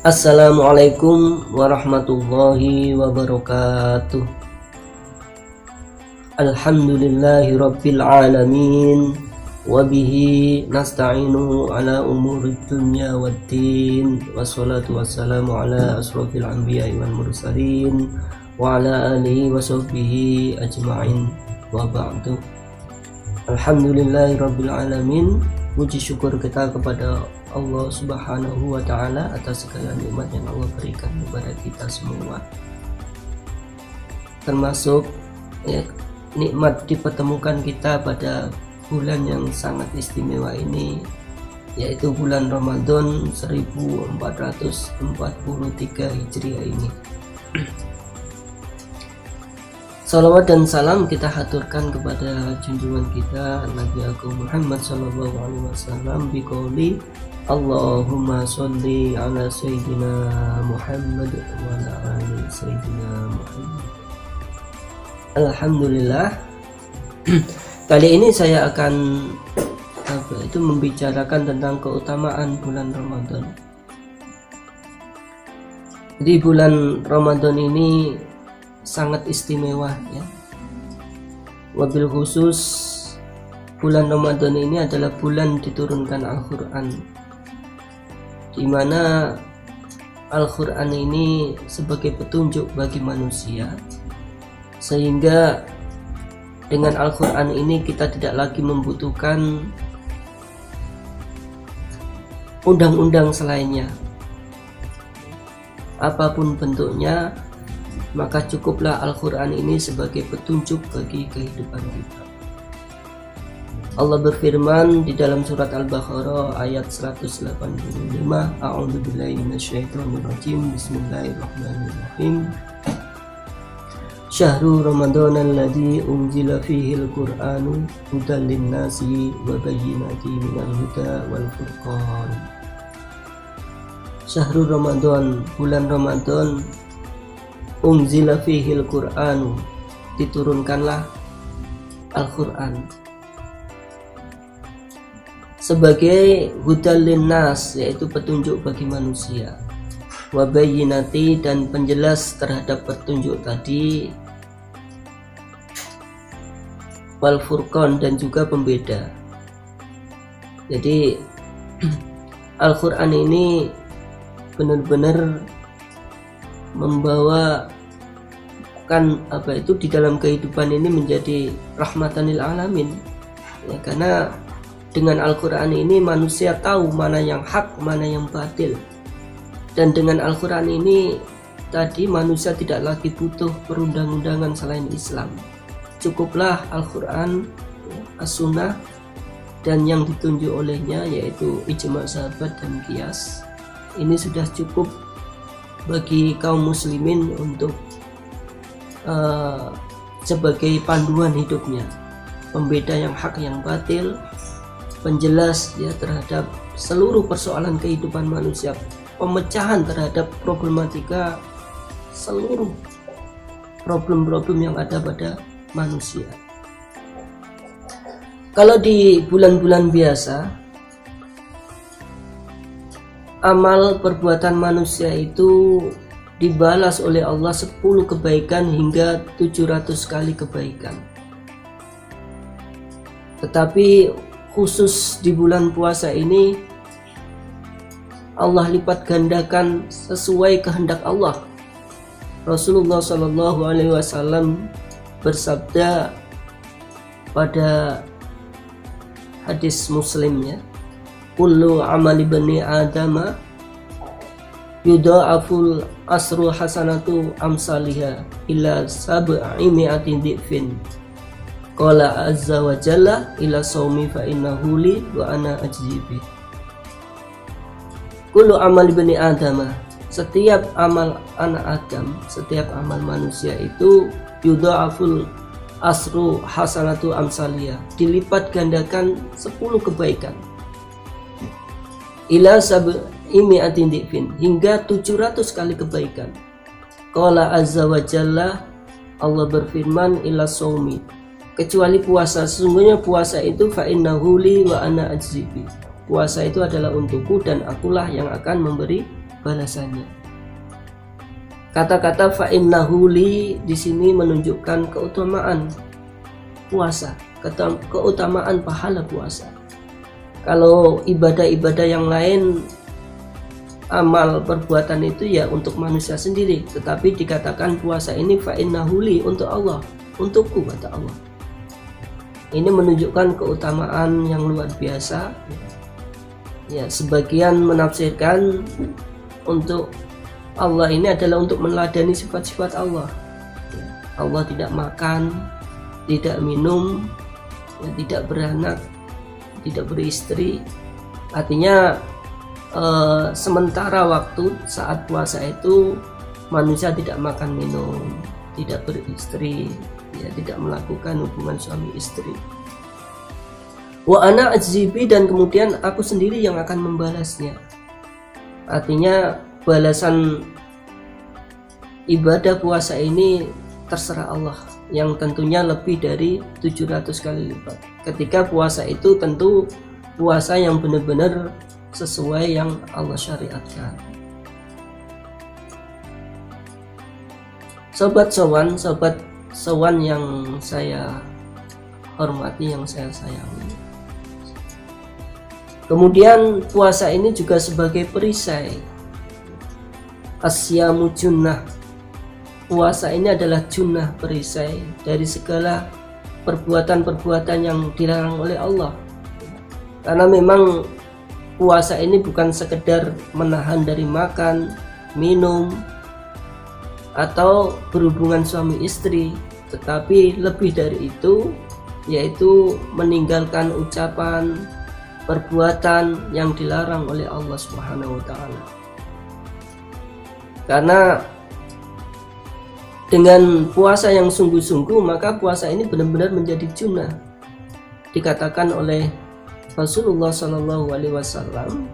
Assalamualaikum warahmatullahi wabarakatuh. Alhamdulillahi rabbil alamin, wabihi nasta'inu ala umurid dunya waddin, wassalatu wassalamu ala asrofil anbiya wal mursalin wa ala alihi wa sahbihi ajma'in, wa ba'du. Alhamdulillahi rabbil alamin, puji syukur kita kepada Allah Subhanahu wa Ta'ala atas segala nikmat yang Allah berikan kepada kita semua, termasuk nikmat dipertemukan kita pada bulan yang sangat istimewa ini, yaitu bulan Ramadan 1443 Hijriah ini. Salawat dan salam kita haturkan kepada junjungan kita Nabi Agung Muhammad sallallahu alaihi wasallam biqouli Allahumma sholli ala sayyidina Muhammad wa ala ali sayyidina Muhammad. Alhamdulillah. Kali ini saya akan membicarakan tentang keutamaan bulan Ramadan. Jadi bulan Ramadan ini sangat istimewa ya. Wabil khusus bulan Ramadan ini adalah bulan diturunkan Al-Quran, di mana Al-Quran ini sebagai petunjuk bagi manusia, sehingga dengan Al-Quran ini kita tidak lagi membutuhkan undang-undang selainnya, apapun bentuknya, maka cukuplah Al-Quran ini sebagai petunjuk bagi kehidupan kita. Allah berfirman di dalam surat Al-Baqarah ayat 185, A'udzubillahi minasyaitonirrajim, Bismillahirrahmanirrahim. Syahrul Ramadan alladzi unzila fihil Qur'anu hudan linnasi wa bayyinatin minal huda wal furqan. Syahrul Ramadan, bulan Ramadan, unzila fihil Qur'anu, diturunkanlah Al-Quran sebagai hudal linnas, yaitu petunjuk bagi manusia, wa bayyinati, dan penjelas terhadap petunjuk tadi, wal furqan, dan juga pembeda. Jadi Al-Quran ini benar-benar membawa di dalam kehidupan ini menjadi rahmatan lil alamin ya, karena dengan Al-Quran ini manusia tahu mana yang hak, mana yang batil, dan dengan Al-Quran ini tadi manusia tidak lagi butuh perundang-undangan selain Islam. Cukuplah Al-Quran, As-Sunnah, dan yang ditunjuk olehnya yaitu ijma' sahabat dan qiyas. Ini sudah cukup bagi kaum muslimin untuk sebagai panduan hidupnya, pembeda yang hak yang batil, penjelas ya terhadap seluruh persoalan kehidupan manusia, pemecahan terhadap problematika seluruh problem-problem yang ada pada manusia. Kalau di bulan-bulan biasa, amal perbuatan manusia itu dibalas oleh Allah 10 kebaikan hingga 700 kali kebaikan. Tetapi khusus di bulan puasa ini Allah lipat gandakan sesuai kehendak Allah. Rasulullah Shallallahu Alaihi Wasallam bersabda pada hadis Muslim ya, kullu amali bani adama yudha'aful asru hasanatu amsalihha ila sab'i mi'atin dhifin. Qala azza wa jalla ila shaumi fa innahu li wa ana ajzi bi. Kullu amali bani adama, setiap amal anak Adam, setiap amal manusia itu yudha'aful asru hasanatu amsalihha, dilipat gandakan 10 kebaikan, ila sab'i mi'atin dhifin, hingga 700 kali kebaikan. Qala azza wa jalla, Allah berfirman, ila shaumi, kecuali puasa, sesungguhnya puasa itu fa innahu li wa ana ajzibi, puasa itu adalah untukku dan akulah yang akan memberi balasannya. Kata-kata fa innahu li di sini menunjukkan keutamaan puasa, keutamaan pahala puasa. Kalau ibadah-ibadah yang lain, amal perbuatan itu ya untuk manusia sendiri, tetapi dikatakan puasa ini fa innahu li, untuk Allah, untukku, kata Allah. Ini menunjukkan keutamaan yang luar biasa. Ya, sebagian menafsirkan untuk Allah ini adalah untuk meneladani sifat-sifat Allah. Allah tidak makan, tidak minum, ya, tidak beranak, tidak beristri. Artinya sementara waktu saat puasa itu manusia tidak makan minum, tidak beristri, ya, tidak melakukan hubungan suami istri. Wa ana ajzibi, dan kemudian aku sendiri yang akan membalasnya. Artinya balasan ibadah puasa ini terserah Allah, yang tentunya lebih dari 700 kali lipat. Ketika puasa itu tentu puasa yang benar-benar sesuai yang Allah syariatkan. Sobat sowan yang saya hormati, yang saya sayangi. Kemudian puasa ini juga sebagai perisai. Asyamu junnah. Puasa ini adalah junnah, perisai dari segala perbuatan-perbuatan yang dilarang oleh Allah. Karena memang puasa ini bukan sekedar menahan dari makan, minum, atau berhubungan suami istri, tetapi lebih dari itu, yaitu meninggalkan ucapan, perbuatan yang dilarang oleh Allah Subhanahu wa Ta'ala. Karena dengan puasa yang sungguh-sungguh, maka puasa ini benar-benar menjadi junnah. Dikatakan oleh Rasulullah Shallallahu Alaihi Wasallam,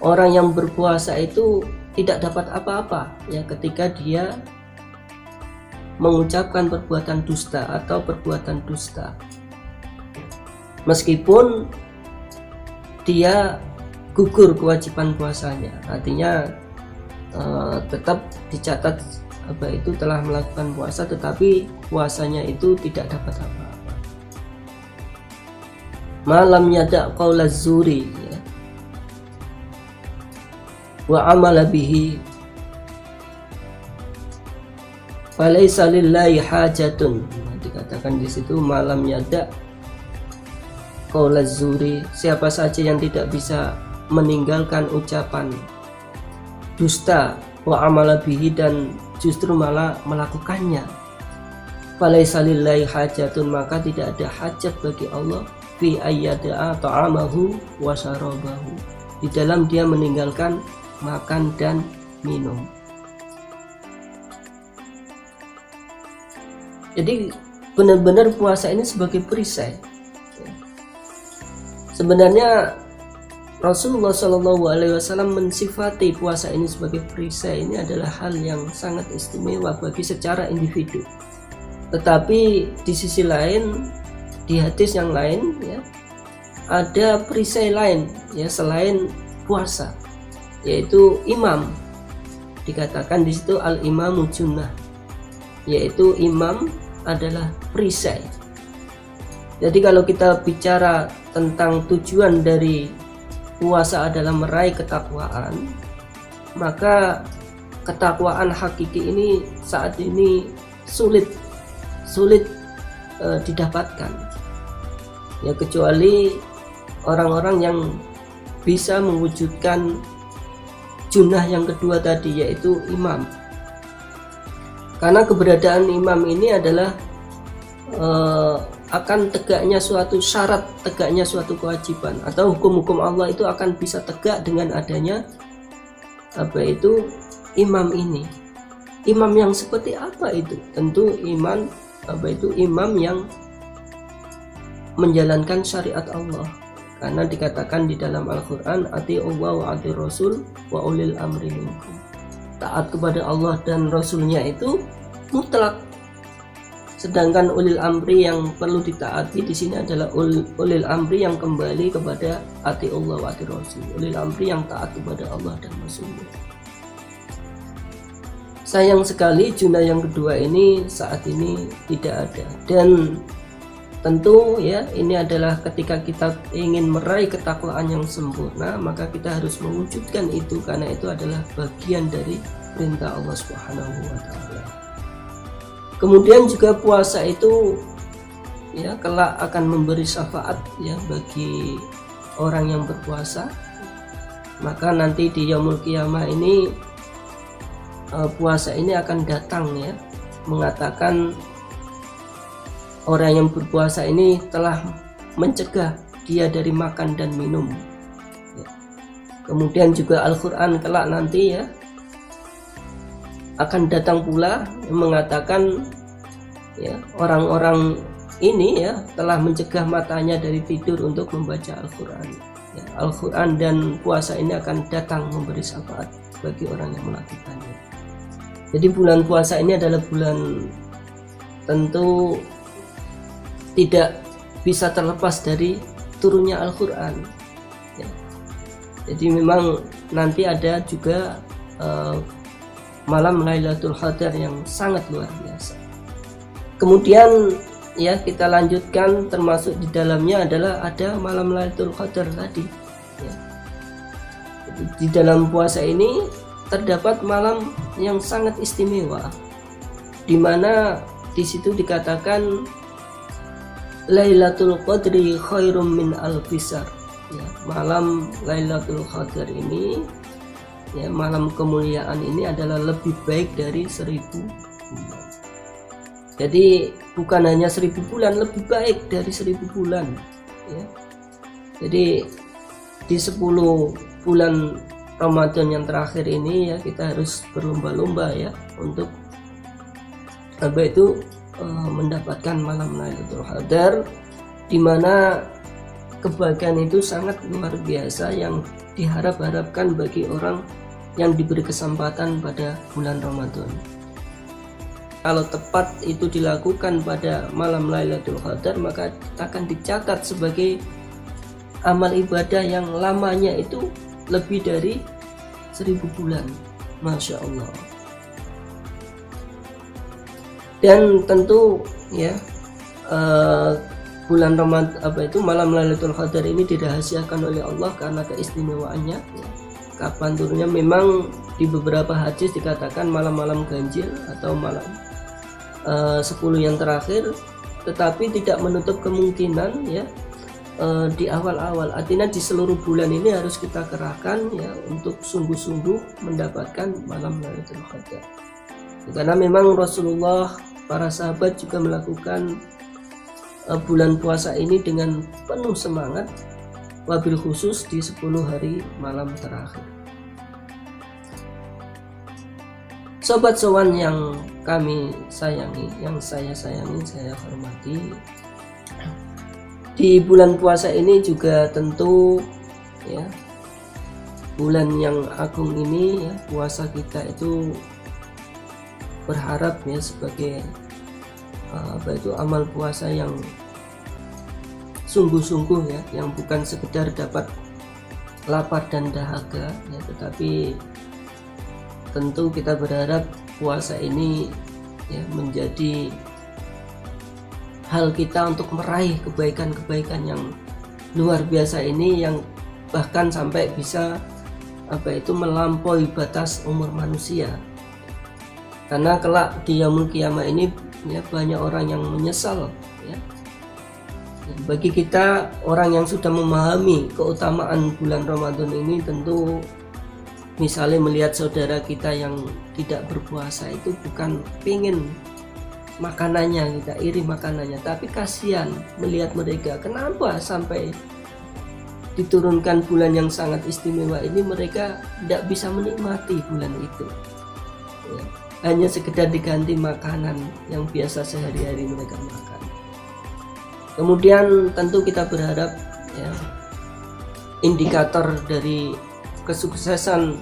orang yang berpuasa itu tidak dapat apa-apa ya ketika dia mengucapkan perbuatan dusta atau perbuatan dusta, meskipun dia gugur kewajiban puasanya. Artinya tetap dicatat itu telah melakukan puasa, tetapi puasanya itu tidak dapat apa-apa. Malam yada' qaula zuri, ya, wa amala bihi falaysa lillahi hajatun. Dikatakan di situ malam yada' qaula zuri, siapa saja yang tidak bisa meninggalkan ucapan dusta, wa amala bihi, dan justru malah melakukannya, falaysa lillahi hajatun, maka tidak ada hajat bagi Allah fi ayyada'a ta'amahu wa syarabahu, di dalam dia meninggalkan makan dan minum. Jadi benar-benar puasa ini sebagai perisai. Sebenarnya Rasulullah Shallallahu Alaihi Wasallam mensifati puasa ini sebagai perisai, ini adalah hal yang sangat istimewa bagi secara individu. Tetapi di sisi lain, di hadis yang lain, ya, ada perisai lain ya selain puasa, yaitu imam. Dikatakan di situ al imamu junnah, yaitu imam adalah perisai. Jadi kalau kita bicara tentang tujuan dari puasa adalah meraih ketakwaan, maka ketakwaan hakiki ini saat ini sulit didapatkan. Ya, kecuali orang-orang yang bisa mewujudkan junnah yang kedua tadi, yaitu imam. Karena keberadaan imam ini adalah akan tegaknya suatu syarat, tegaknya suatu kewajiban, atau hukum-hukum Allah itu akan bisa tegak dengan adanya imam ini. Imam yang seperti apa itu? Tentu imam yang menjalankan syariat Allah, karena dikatakan di dalam Al-Quran, ati'ullah wa ati rasul wa ulil amri minkum. Taat kepada Allah dan Rasulnya itu mutlak, Sedangkan ulil amri yang perlu ditaati di sini adalah ulil amri yang kembali kepada ati Allah wa ati Rasul, ulil amri yang taat kepada Allah dan Rasulnya. Sayang sekali zona yang kedua ini saat ini tidak ada, dan tentu ya ini adalah ketika kita ingin meraih ketakwaan yang sempurna, maka kita harus mewujudkan itu, karena itu adalah bagian dari perintah Allah Subhanahu wa taala. Kemudian juga puasa itu ya kelak akan memberi syafaat ya bagi orang yang berpuasa. Maka nanti di yaumul qiyamah ini puasa ini akan datang ya, mengatakan orang yang berpuasa ini telah mencegah dia dari makan dan minum ya. Kemudian juga Al-Quran kelak nanti ya akan datang pula yang mengatakan ya orang-orang ini ya telah mencegah matanya dari tidur untuk membaca Al-Quran ya, Al-Quran dan puasa ini akan datang memberi syafaat bagi orang yang melakukannya. Jadi bulan puasa ini adalah bulan tentu tidak bisa terlepas dari turunnya Al-Quran ya. Jadi memang nanti ada juga malam Lailatul Qadar yang sangat luar biasa. Kemudian ya kita lanjutkan, termasuk di dalamnya adalah ada malam Lailatul Qadar tadi ya. Jadi, di dalam puasa ini terdapat malam yang sangat istimewa, di mana di situ dikatakan Lailatul Qadri khairum min alfisar ya. Malam Lailatul Qadar ini ya, malam kemuliaan ini adalah lebih baik dari 1000 bulan. Jadi bukan hanya 1000 bulan, lebih baik dari 1000 bulan ya. Jadi di 10 bulan Ramadan yang terakhir ini ya kita harus berlomba-lomba ya untuk mendapatkan malam Lailatul Qadar, di mana kebahagiaan itu sangat luar biasa yang diharap-harapkan bagi orang yang diberi kesempatan pada bulan Ramadan. Kalau tepat itu dilakukan pada malam Lailatul Qadar, maka akan dicatat sebagai amal ibadah yang lamanya itu lebih dari 1000 bulan. Masya Allah. Dan tentu ya bulan Ramadan malam Lailatul Qadar ini dirahasiakan oleh Allah karena keistimewaannya ya. Kapan turunnya memang di beberapa hadis dikatakan malam-malam ganjil atau malam 10 yang terakhir, tetapi tidak menutup kemungkinan ya di awal-awal, artinya di seluruh bulan ini harus kita kerahkan ya untuk sungguh-sungguh mendapatkan malam Lailatul Qadar. Karena memang Rasulullah, para sahabat juga melakukan bulan puasa ini dengan penuh semangat, wabil khusus di 10 hari malam terakhir. Sobat Sowan yang kami sayangi, yang saya sayangi, saya hormati, di bulan puasa ini juga tentu ya bulan yang agung ini ya, puasa kita itu berharap ya sebagai amal puasa yang sungguh-sungguh ya, yang bukan sekedar dapat lapar dan dahaga ya, tetapi tentu kita berharap puasa ini ya menjadi hal kita untuk meraih kebaikan-kebaikan yang luar biasa ini, yang bahkan sampai bisa melampaui batas umur manusia. Karena kelak di yaumul qiyamah ini ya banyak orang yang menyesal ya. Bagi kita orang yang sudah memahami keutamaan bulan Ramadan ini, tentu misalnya melihat saudara kita yang tidak berpuasa itu bukan pingin makanannya, kita iri makanannya, tapi kasihan melihat mereka, kenapa sampai diturunkan bulan yang sangat istimewa ini mereka tidak bisa menikmati bulan itu ya. Hanya sekedar diganti makanan yang biasa sehari-hari mereka makan. Kemudian tentu kita berharap ya, indikator dari kesuksesan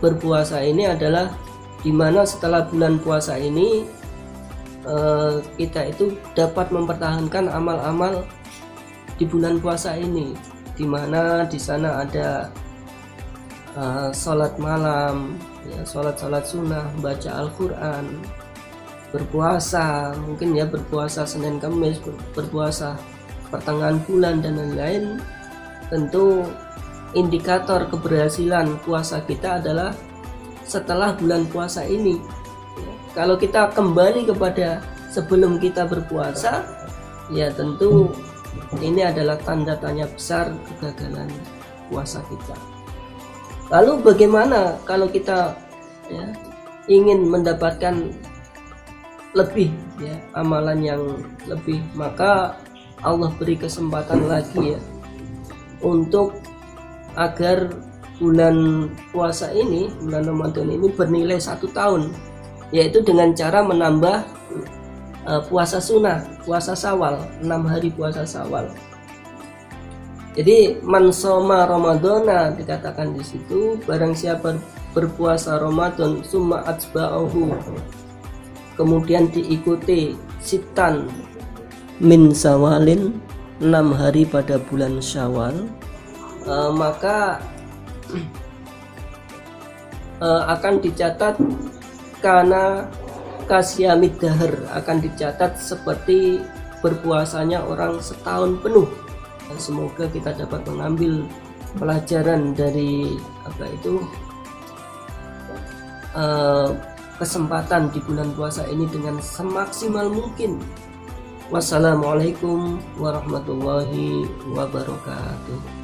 berpuasa ini adalah dimana setelah bulan puasa ini kita itu dapat mempertahankan amal-amal di bulan puasa ini, dimana di sana ada sholat malam, ya, sholat sunnah, baca Al-Quran, berpuasa, mungkin ya berpuasa Senin Kamis, berpuasa pertengahan bulan dan lain-lain. Tentu indikator keberhasilan puasa kita adalah setelah bulan puasa ini. Kalau kita kembali kepada sebelum kita berpuasa, ya tentu ini adalah tanda tanya besar kegagalan puasa kita. Lalu bagaimana kalau kita ya, ingin mendapatkan lebih, ya, amalan yang lebih? Maka Allah beri kesempatan lagi ya untuk agar bulan puasa ini, bulan Ramadan ini bernilai 1 tahun, yaitu dengan cara menambah puasa sunnah, puasa Syawal, 6 hari puasa Syawal. Jadi man shoma Ramadana, dikatakan di situ, barang siapa berpuasa Ramadan summa atba'ahu, kemudian diikuti sitan min Syawalin, 6 hari pada bulan Syawal, maka akan dicatat karena kasyamid dahar, akan dicatat seperti berpuasanya orang setahun penuh. Dan semoga kita dapat mengambil pelajaran dari kesempatan di bulan puasa ini dengan semaksimal mungkin. Wassalamualaikum warahmatullahi wabarakatuh.